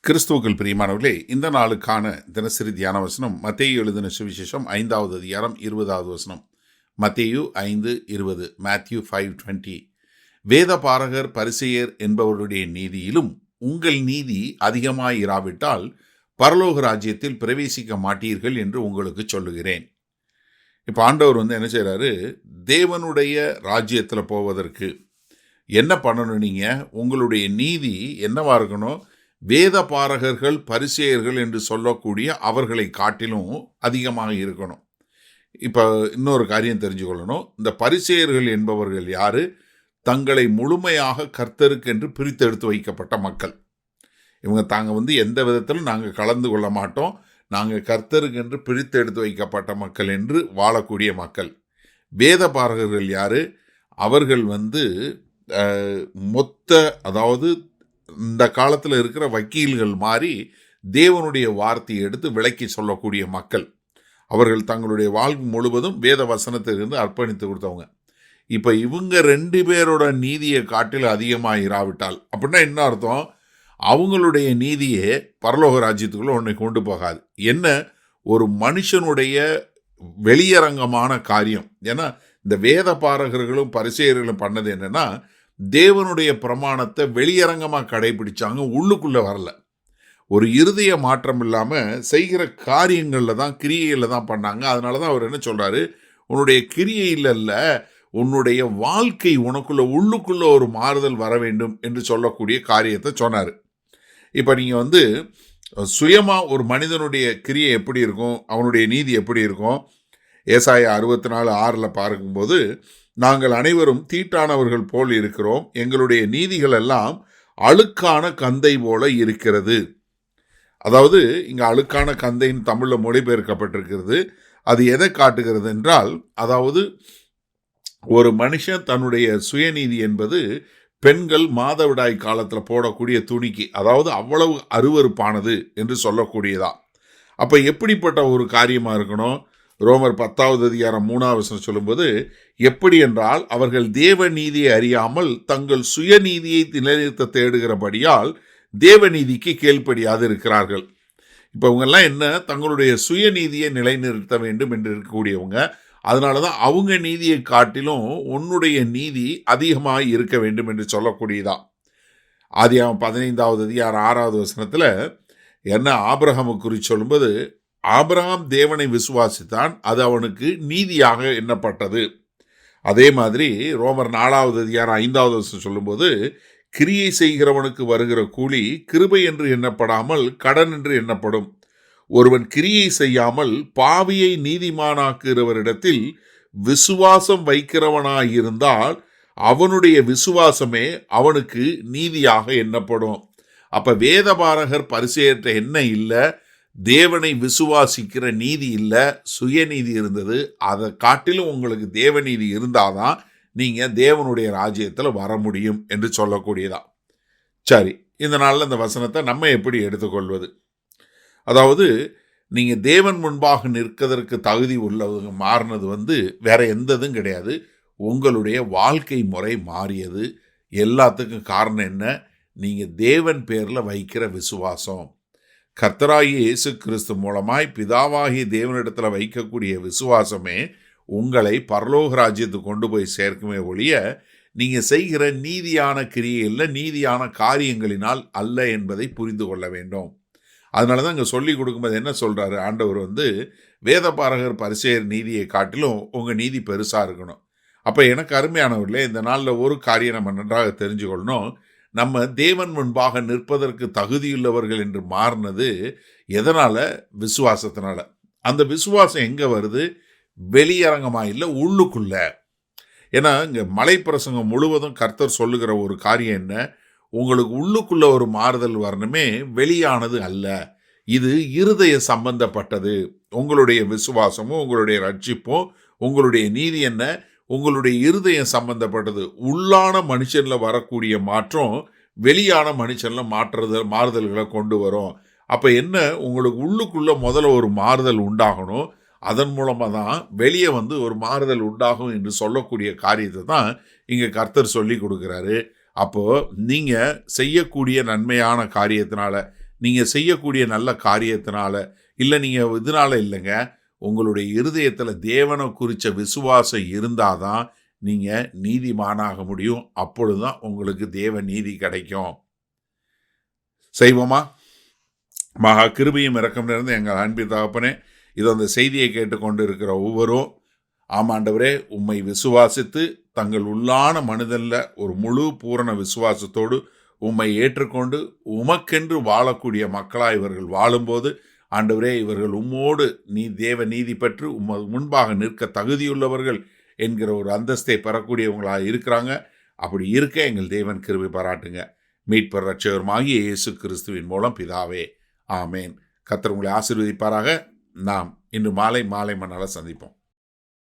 கிறிஸ்துவுக்குள் பிரியமானவர்களே, இந்த நாளுக்கான தினசரி தியான வசனம் மத்தேயு எழுதின சுவிசேஷம் 5வது அதிகாரம் 20வது வசனம். மத்தேயு 5:20. மேத்யூ 5:20. வேத பாரகர் பரிசேயர் என்பவருடைய நீதியிலும் உங்கள் நீதி அதிகமாயிராவிட்டால் பரலோக ராஜ்யத்தில் பிரவேசிக்க மாட்டீர்கள் என்று உங்களுக்கு சொல்லுகிறேன். இப்போ ஆண்டவர் என்ன செய்கிறாரு, தேவனுடைய ராஜ்யத்தில் போவதற்கு என்ன பண்ணணும்? நீங்கள் உங்களுடைய நீதி என்னவா இருக்கணும்? வேத பாரகர்கள் பரிசேயர்கள் என்று சொல்லக்கூடிய அவர்களை காட்டிலும் அதிகமாக இருக்கணும். இப்போ இன்னொரு காரியம் தெரிஞ்சுக்கொள்ளணும். இந்த பரிசேயர்கள் என்பவர்கள் யாரு? தங்களை முழுமையாக கர்த்தருக்கு என்று பிரித்தெடுத்து வைக்கப்பட்ட மக்கள். இவங்க தாங்க எந்த விதத்திலும் நாங்கள் கலந்து கொள்ள மாட்டோம், நாங்கள் கர்த்தருக்கு என்று பிரித்தெடுத்து வைக்கப்பட்ட மக்கள் என்று வாழக்கூடிய மக்கள். வேத பாரகர்கள் யாரு? அவர்கள் அதாவது இந்த காலத்தில் இருக்கிற வக்கீல்கள் மாதிரி தேவனுடைய வார்த்தையை எடுத்து விளக்கி சொல்லக்கூடிய மக்கள். அவர்கள் தங்களுடைய வாழ்வு முழுவதும் வேத வசனத்திலிருந்து அர்ப்பணித்து கொடுத்தவங்க. இப்போ இவங்க 2 பேரோட நீதியை காட்டில் அதிகமாக இராவிட்டால் அப்படின்னா என்ன அர்த்தம்? அவங்களுடைய நீதியே பரலோக ராஜ்யத்துக்குள்ள ஒன்றை கொண்டு போகாது. என்ன ஒரு மனுஷனுடைய வெளியரங்கமான காரியம். ஏன்னா இந்த வேத பாரகர்களும் பரிசேயர்களும் பண்ணது என்னன்னா, தேவனுடைய பிரமாணத்தை வெளியரங்கமாக கடைபிடிச்சாங்க, உள்ளுக்குள்ளே வரல. ஒரு இருதய மாற்றம் இல்லாமல் செய்கிற காரியங்களில் தான், கிரியையில் தான் பண்ணாங்க. அதனால தான் அவர் என்ன சொல்கிறாரு, உன்னுடைய கிரியையில் அல்ல, உன்னுடைய வாழ்க்கை உனக்குள்ள உள்ளுக்குள்ளே ஒரு மாறுதல் வர வேண்டும் என்று சொல்லக்கூடிய காரியத்தை சொன்னார். இப்போ நீங்கள் சுயமாக ஒரு மனிதனுடைய கிரியை எப்படி இருக்கும், அவனுடைய நீதி எப்படி இருக்கும்? ஏசாயா 64:6 பார்க்கும்போது, நாங்கள் அனைவரும் தீட்டானவர்கள் போல் இருக்கிறோம், எங்களுடைய நீதிகள் எல்லாம் அழுக்கான கந்தை போல இருக்கிறது. அதாவது இங்கே அழுக்கான கந்தைன்னு தமிழில் மொழிபெயர்க்கப்பட்டிருக்கிறது. அது எதை காட்டுகிறது என்றால், அதாவது ஒரு மனுஷன் தன்னுடைய சுயநீதி என்பது பெண்கள் மாதவிடாய் காலத்தில் போடக்கூடிய துணிக்கு, அதாவது அவ்வளவு அருவருப்பானது என்று சொல்லக்கூடியதா. அப்போ எப்படிப்பட்ட ஒரு காரியமாக இருக்கணும்? ரோமர் 10வது அதிகாரம் 3வது வசனம் சொல்லும்போது, எப்படி என்றால் அவர்கள் தேவ நீதியை அறியாமல் தங்கள் சுயநீதியை நிலைநிறுத்த தேடுகிறபடியால் தேவநீதிக்கு கீழ்ப்படியாது இருக்கிறார்கள். இப்போ இவங்கெல்லாம் என்ன, தங்களுடைய சுயநீதியை நிலைநிறுத்த வேண்டும் என்று இருக்கக்கூடியவங்க. அதனால தான் அவங்க நீதியை காட்டிலும் உன்னுடைய நீதி அதிகமாக இருக்க வேண்டும் என்று சொல்லக்கூடியதா. ஆதியாகமம் 15வது அதிகாரம் 6வது வசனத்தில் என்ன ஆபிரகாமை குறித்து சொல்லும்போது, ஆபிரகாம் தேவனை விசுவாசித்தான், அது அவனுக்கு நீதியாக எண்ணப்பட்டது. அதே மாதிரி ரோமர் 4வது அதிகாரம் 5வது வசனம் சொல்லும்போது, கிரியை செய்கிறவனுக்கு வருகிற கூலி கிருபை என்று எண்ணப்படாமல் கடன் என்று எண்ணப்படும். ஒருவன் கிரியை செய்யாமல் பாவியை நீதிமானாக்குகிறவரிடத்தில் விசுவாசம் வைக்கிறவனாயிருந்தால் அவனுடைய விசுவாசமே அவனுக்கு நீதியாக எண்ணப்படும். அப்ப வேதபாரகர் பரிசேயற்ற என்ன இல்லை, தேவனை விசுவாசிக்கிற நீதி இல்லை, சுயநீதி இருந்தது. அதை காட்டிலும் உங்களுக்கு தேவநீதி இருந்தாதான் நீங்கள் தேவனுடைய ராஜ்யத்தில் வர முடியும் என்று சொல்லக்கூடியதா. சரி, இந்த நாளில் இந்த வசனத்தை நம்ம எப்படி எடுத்துக்கொள்வது? அதாவது நீங்கள் தேவன் முன்பாக நிற்கிறதற்கு தகுதி உள்ளவங்க மாறினது வேற எந்ததும் கிடையாது, உங்களுடைய வாழ்க்கை முறை மாறியது. எல்லாத்துக்கும் காரணம் என்ன? நீங்கள் தேவன் பேரில் வைக்கிற விசுவாசம். கர்த்தராகிய இயேசு கிறிஸ்து மூலமாய் பிதாவாகிய தேவனிடத்தில் வைக்கக்கூடிய விசுவாசமே உங்களை பரலோக ராஜ்யத்துக்கு கொண்டு போய் சேர்க்குமே ஒழிய நீங்கள் செய்கிற நீதியான கிரியையில் நீதியான காரியங்களினால் அல்ல என்பதை புரிந்து கொள்ள வேண்டும். அதனால தான் இங்கே சொல்லி கொடுக்கும்போது என்ன சொல்கிறாரு ஆண்டவர், வேதபாரகர் பரிசேயர் நீதியை காட்டிலும் உங்கள் நீதி பெருசாக இருக்கணும். அப்போ எனக்கு அருமையானவர்களே, இந்த நாளில் ஒரு காரியம் நம்ம நன்றாக தெரிஞ்சுக்கொள்ளணும். நம்ம தேவன் முன்பாக நிற்பதற்கு தகுதியுள்ளவர்கள் என்று மாறினது எதனால்? விசுவாசத்தினால. அந்த விசுவாசம் எங்கே வருது? வெளியரங்கமாக இல்லை, உள்ளுக்குள்ள. ஏன்னா இங்கே மலைப்பிரசங்கம் முழுவதும் கர்த்தர் சொல்லுகிற ஒரு காரியம் என்ன, உங்களுக்கு உள்ளுக்குள்ள ஒரு மாறுதல் வரணுமே, வெளியானது அல்ல. இது இருதய சம்பந்தப்பட்டது. உங்களுடைய விசுவாசமும் உங்களுடைய ரட்சிப்பும் உங்களுடைய நீதி என்ன, உங்களுடைய இருதயம் சம்பந்தப்பட்டது. உள்ளான மனுஷனில் வரக்கூடிய மாற்றம் வெளியான மனுஷனில் மாறுதல்களை கொண்டு வரும். அப்போ என்ன, உங்களுக்கு உள்ளுக்குள்ள முதல்ல ஒரு மாறுதல் உண்டாகணும். அதன் மூலமாக தான் வெளியே ஒரு மாறுதல் உண்டாகும் என்று சொல்லக்கூடிய காரியத்தை தான் இங்கே கர்த்தர் சொல்லி கொடுக்குறாரு. அப்போது நீங்கள் செய்யக்கூடிய நன்மையான காரியத்தினால நீங்கள் செய்யக்கூடிய நல்ல காரியத்தினால, இல்லை நீங்கள் இதனால இல்லைங்க, உங்களுடைய இருதயத்தில் தேவனை குறித்த விசுவாசம் இருந்தால் தான் நீங்கள் நீதிமானாக முடியும். அப்பொழுது தான் உங்களுக்கு தேவ நீதி கிடைக்கும். செய்வோமா? மகா கிருபையும் இரக்கம் நிறைந்த எங்கள் அன்பின் தகப்பனே, இது அந்த செய்தியை கேட்டுக்கொண்டு இருக்கிற ஒவ்வொருவரும், ஆமாண்டவரே, உம்மை விசுவாசித்து தங்கள் உள்ளான மனிதனில் ஒரு முழு பூரண விசுவாசத்தோடு உம்மை ஏற்றுக்கொண்டு உமக்கென்று வாழக்கூடிய மக்களாக இவர்கள் வாழும்போது, ஆண்டவரே, இவர்கள் உம்மோடு தேவ நீதி பெற்று முன்பாக நிற்க தகுதியுள்ளவர்கள் என்கிற ஒரு அந்தஸ்தை பெறக்கூடியவங்களாக இருக்கிறாங்க. அப்படி இருக்க எங்கள் தேவன் கிருபை பாராட்டுங்க. மீட்பர் இரட்சகருமாகிய இயேசு கிறிஸ்துவின் மூலம் பிதாவே, ஆமேன். கர்த்தர் உங்களை ஆசீர்வதிப்பாராக. நாம் இன்று மாலை மணால சந்திப்போம்.